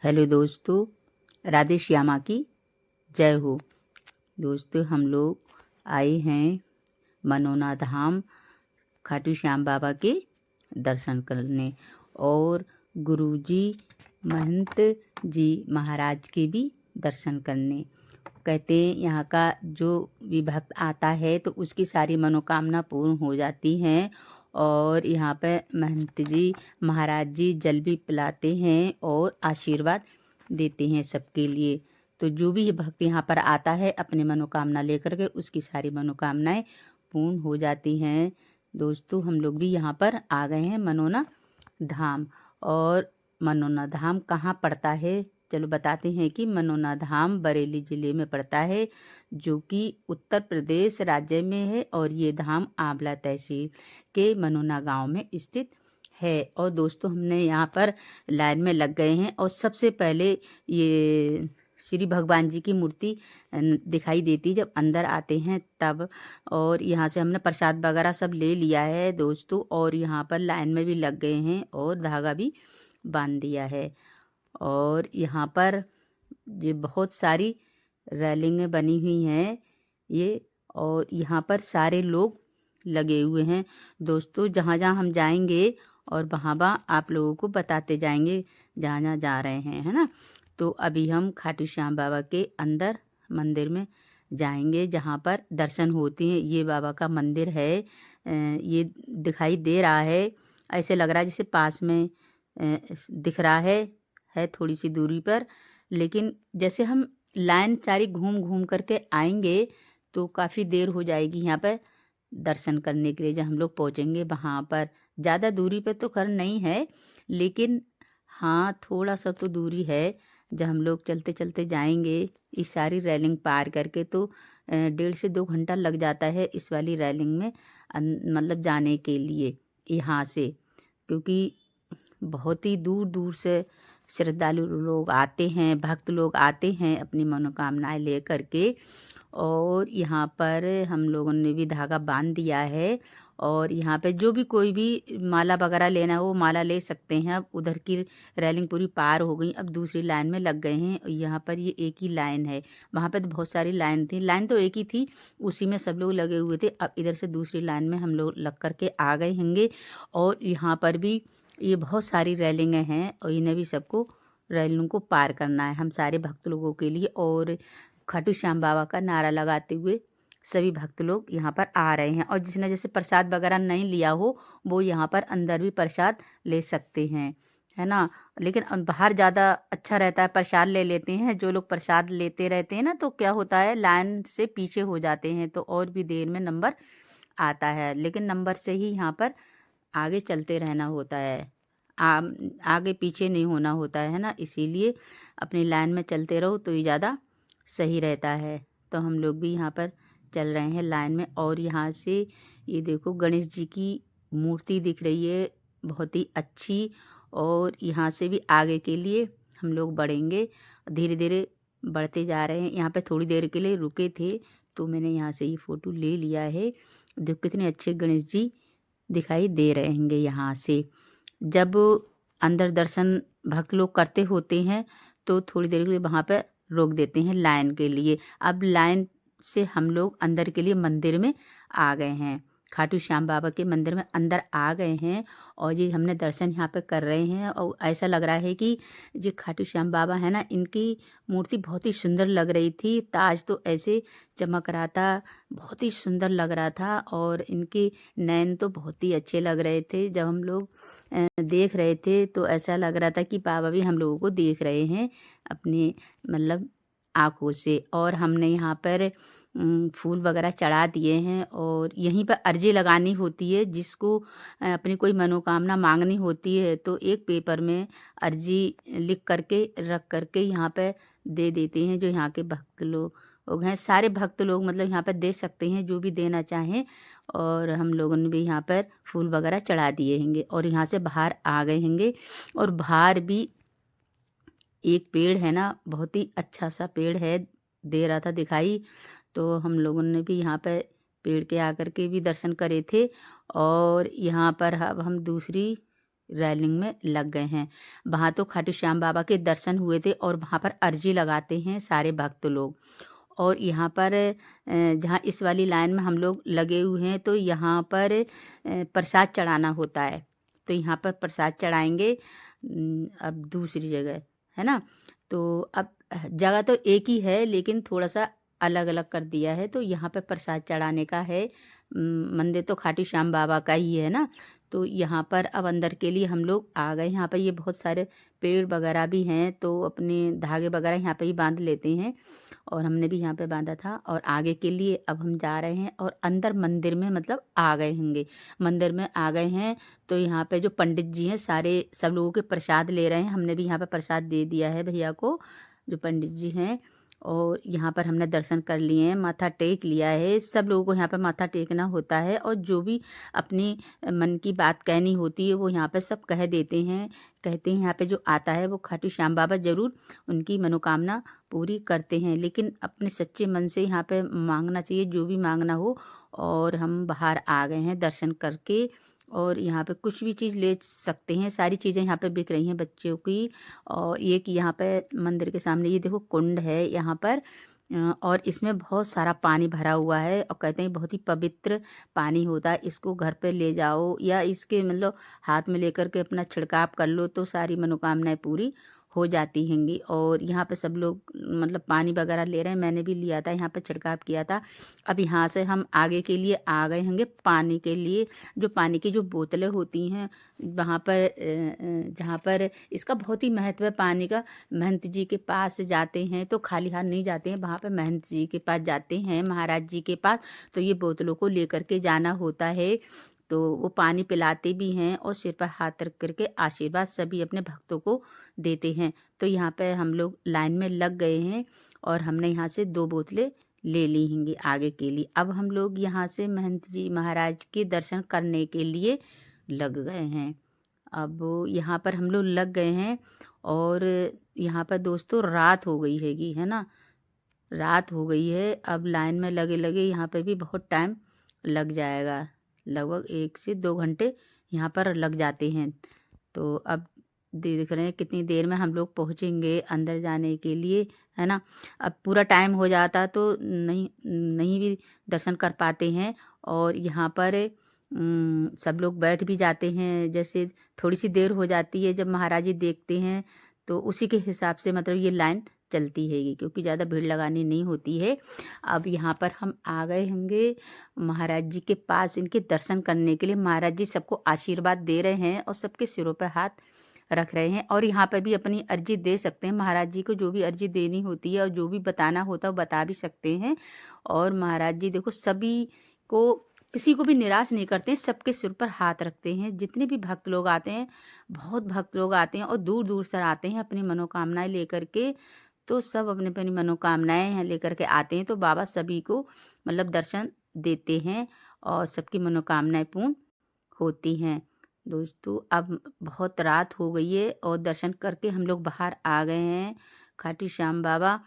Hello दोस्तों, राधे श्यामा की जय हो। दोस्तों, हम लोग आए हैं मनोना धाम खाटू श्याम बाबा के दर्शन करने और गुरुजी महंत जी महाराज के भी दर्शन करने। कहते हैं यहाँ का जो भी भक्त आता है तो उसकी सारी मनोकामना पूर्ण हो जाती हैं। और यहाँ पे महंत जी महाराज जी जल भी पिलाते हैं और आशीर्वाद देते हैं सबके लिए। तो जो भी भक्त यहाँ पर आता है अपनी मनोकामना लेकर के उसकी सारी मनोकामनाएं पूर्ण हो जाती हैं। दोस्तों, हम लोग भी यहाँ पर आ गए हैं मनोना धाम। और मनोना धाम कहाँ पड़ता है, चलो बताते हैं कि मनोना धाम बरेली ज़िले में पड़ता है, जो कि उत्तर प्रदेश राज्य में है। और ये धाम आंवला तहसील के मनोना गांव में स्थित है। और दोस्तों, हमने यहाँ पर लाइन में लग गए हैं और सबसे पहले ये श्री भगवान जी की मूर्ति दिखाई देती जब अंदर आते हैं तब। और यहाँ से हमने प्रसाद वगैरह सब ले लिया है दोस्तों, और यहाँ पर लाइन में भी लग गए हैं और धागा भी बांध दिया है। और यहाँ पर ये बहुत सारी रेलिंगें बनी हुई हैं ये, और यहाँ पर सारे लोग लगे हुए हैं। दोस्तों, जहाँ जहाँ हम जाएंगे और वहाँ वहाँ आप लोगों को बताते जाएंगे जहाँ जहाँ जा रहे हैं, है ना। तो अभी हम खाटू श्याम बाबा के अंदर मंदिर में जाएंगे जहाँ पर दर्शन होते हैं। ये बाबा का मंदिर है, ये दिखाई दे रहा है, ऐसे लग रहा है जैसे पास में दिख रहा है थोड़ी सी दूरी पर। लेकिन जैसे हम लाइन सारी घूम घूम करके आएंगे तो काफ़ी देर हो जाएगी यहाँ पर दर्शन करने के लिए। जब हम लोग पहुँचेंगे वहाँ पर, ज़्यादा दूरी पर तो खैर नहीं है, लेकिन हाँ थोड़ा सा तो दूरी है। जब हम लोग चलते चलते जाएंगे इस सारी रेलिंग पार करके तो 1.5 से 2 घंटा लग जाता है इस वाली रेलिंग में मतलब जाने के लिए यहाँ से। क्योंकि बहुत ही दूर दूर से श्रद्धालु लोग आते हैं, भक्त लोग आते हैं अपनी मनोकामनाएं ले करके। और यहाँ पर हम लोगों ने भी धागा बांध दिया है। और यहाँ पे जो भी कोई भी माला वगैरह लेना हो वो माला ले सकते हैं। अब उधर की रेलिंग पूरी पार हो गई, अब दूसरी लाइन में लग गए हैं। यहाँ पर ये एक ही लाइन है, वहाँ पे तो बहुत सारी लाइन थी, लाइन तो एक ही थी, उसी में सब लोग लगे हुए थे। अब इधर से दूसरी लाइन में हम लोग लग करके आ गए होंगे। और यहाँ पर भी ये बहुत सारी रेलिंगें हैं और इन्हें भी सबको रेलिंग को पार करना है हम सारे भक्त लोगों के लिए। और खाटू श्याम बाबा का नारा लगाते हुए सभी भक्त लोग यहाँ पर आ रहे हैं। और जिसने जैसे प्रसाद वगैरह नहीं लिया हो वो यहाँ पर अंदर भी प्रसाद ले सकते हैं, है ना। लेकिन बाहर ज़्यादा अच्छा रहता है, प्रसाद ले लेते हैं। जो लोग प्रसाद लेते रहते हैं ना तो क्या होता है, लाइन से पीछे हो जाते हैं तो और भी देर में नंबर आता है। लेकिन नंबर से ही यहाँ पर आगे चलते रहना होता है, आगे पीछे नहीं होना होता है ना। इसीलिए अपनी लाइन में चलते रहो तो ये ज़्यादा सही रहता है। तो हम लोग भी यहाँ पर चल रहे हैं लाइन में। और यहाँ से ये देखो गणेश जी की मूर्ति दिख रही है बहुत ही अच्छी। और यहाँ से भी आगे के लिए हम लोग बढ़ेंगे, धीरे धीरे बढ़ते जा रहे हैं। यहाँ पे थोड़ी देर के लिए रुके थे तो मैंने यहाँ से ये फ़ोटो ले लिया है। जो कितने अच्छे गणेश जी दिखाई दे रहे होंगे यहाँ से। जब अंदर दर्शन भक्त लोग करते होते हैं तो थोड़ी देर के लिए वहाँ पर रोक देते हैं लाइन के लिए। अब लाइन से हम लोग अंदर के लिए मंदिर में आ गए हैं, खाटू श्याम बाबा के मंदिर में अंदर आ गए हैं। और ये हमने दर्शन यहाँ पे कर रहे हैं और ऐसा लग रहा है कि ये खाटू श्याम बाबा है ना, इनकी मूर्ति बहुत ही सुंदर लग रही थी। ताज तो ऐसे चमक रहा था, बहुत ही सुंदर लग रहा था। और इनके नैन तो बहुत ही अच्छे लग रहे थे। जब हम लोग देख रहे थे तो ऐसा लग रहा था कि बाबा भी हम लोगों को देख रहे हैं अपनी मतलब आँखों से। और हमने यहाँ पर फूल वगैरह चढ़ा दिए हैं। और यहीं पर अर्जी लगानी होती है, जिसको अपनी कोई मनोकामना मांगनी होती है तो एक पेपर में अर्जी लिख करके रख करके यहाँ पे दे देते हैं। जो यहाँ के भक्त लोग हैं, सारे भक्त लोग मतलब यहाँ पर दे सकते हैं जो भी देना चाहें। और हम लोगों ने भी यहाँ पर फूल वगैरह चढ़ा दिए होंगे और यहाँ से बाहर आ गए होंगे। और बाहर भी एक पेड़ है ना, बहुत ही अच्छा सा पेड़ है, दे रहा था दिखाई। तो हम लोगों ने भी यहाँ पे पेड़ के आकर के भी दर्शन करे थे। और यहाँ पर अब हम दूसरी रेलिंग में लग गए हैं। वहाँ तो खाटू श्याम बाबा के दर्शन हुए थे और वहाँ पर अर्जी लगाते हैं सारे भक्त लोग। और यहाँ पर जहाँ इस वाली लाइन में हम लोग लगे हुए हैं तो यहाँ पर प्रसाद चढ़ाना होता है। तो यहाँ पर प्रसाद चढ़ाएंगे। अब दूसरी जगह है ना, तो अब जगह तो एक ही है लेकिन थोड़ा सा अलग अलग कर दिया है। तो यहाँ पे प्रसाद चढ़ाने का है। मंदिर तो खाटू श्याम बाबा का ही है ना। तो यहाँ पर अब अंदर के लिए हम लोग आ गए। यहाँ पर ये बहुत सारे पेड़ वगैरह भी हैं तो अपने धागे वगैरह यहाँ पे ही बांध लेते हैं और हमने भी यहाँ पे बांधा था। और आगे के लिए अब हम जा रहे हैं और अंदर मंदिर में मतलब आ गए होंगे, मंदिर में आ गए हैं। तो यहाँ पे जो पंडित जी हैं सारे सब लोगों के प्रसाद ले रहे हैं। हमने भी यहाँ पे प्रसाद दे दिया है भैया को, जो पंडित जी हैं। और यहाँ पर हमने दर्शन कर लिए हैं, माथा टेक लिया है। सब लोगों को यहाँ पे माथा टेकना होता है और जो भी अपनी मन की बात कहनी होती है वो यहाँ पे सब कह देते हैं। कहते हैं यहाँ पे जो आता है वो खाटू श्याम बाबा ज़रूर उनकी मनोकामना पूरी करते हैं। लेकिन अपने सच्चे मन से यहाँ पे मांगना चाहिए जो भी मांगना हो। और हम बाहर आ गए हैं दर्शन करके और यहाँ पे कुछ भी चीज़ ले सकते हैं। सारी चीज़ें यहाँ पे बिक रही हैं बच्चों की। और ये कि यहाँ पे मंदिर के सामने ये देखो कुंड है यहाँ पर। और इसमें बहुत सारा पानी भरा हुआ है और कहते हैं बहुत ही पवित्र पानी होता है। इसको घर पे ले जाओ या इसके मतलब हाथ में लेकर के अपना छिड़काव कर लो तो सारी मनोकामनाएं पूरी हो जाती हैंगी। और यहाँ पे सब लोग मतलब पानी वगैरह ले रहे हैं, मैंने भी लिया था, यहाँ पे छिड़काव किया था। अब यहाँ से हम आगे के लिए आ गए होंगे पानी के लिए। जो पानी की जो बोतलें होती हैं वहाँ पर जहाँ पर इसका बहुत ही महत्व है पानी का। महंत जी के पास जाते हैं तो खाली हाथ नहीं जाते हैं, वहाँ पर महंत जी के पास जाते हैं, महाराज जी के पास। तो ये बोतलों को लेकर के जाना होता है। तो वो पानी पिलाते भी हैं और सिर पर हाथ रख करके आशीर्वाद सभी अपने भक्तों को देते हैं। तो यहाँ पे हम लोग लाइन में लग गए हैं और हमने यहाँ से 2 बोतलें ले ली होंगी आगे के लिए। अब हम लोग यहाँ से महंत जी महाराज के दर्शन करने के लिए लग गए हैं। अब यहाँ पर हम लोग लग गए हैं और यहाँ पर दोस्तों रात हो गई हैगी, है ना, रात हो गई है। अब लाइन में लगे लगे यहाँ पे भी बहुत टाइम लग जाएगा, लगभग 1 से 2 घंटे यहाँ पर लग जाते हैं। तो अब देख रहे हैं कितनी देर में हम लोग पहुँचेंगे अंदर जाने के लिए, है ना। अब पूरा टाइम हो जाता तो नहीं नहीं भी दर्शन कर पाते हैं। और यहाँ पर सब लोग बैठ भी जाते हैं, जैसे थोड़ी सी देर हो जाती है जब महाराज जी देखते हैं तो उसी के हिसाब से मतलब ये लाइन चलती हैगी क्योंकि ज़्यादा भीड़ लगानी नहीं होती है। अब यहाँ पर हम आ गए होंगे महाराज जी के पास इनके दर्शन करने के लिए। महाराज जी सबको आशीर्वाद दे रहे हैं और सबके सिरों पर हाथ रख रहे हैं। और यहाँ पर भी अपनी अर्जी दे सकते हैं, महाराज जी को जो भी अर्जी देनी होती है और जो भी बताना होता है वो बता भी सकते हैं। और महाराज जी देखो सभी को, किसी को भी निराश नहीं करते हैं, सबके सिर पर हाथ रखते हैं। जितने भी भक्त लोग आते हैं, बहुत भक्त लोग आते हैं और दूर दूर से आते हैं अपनी मनोकामनाएं लेकर के। तो सब अपनी अपनी मनोकामनाएं हैं लेकर के आते हैं तो बाबा सभी को मतलब दर्शन देते हैं और सबकी मनोकामनाएं पूर्ण होती हैं। दोस्तों अब बहुत रात हो गई है और दर्शन करके हम लोग बाहर आ गए हैं। खाटू श्याम बाबा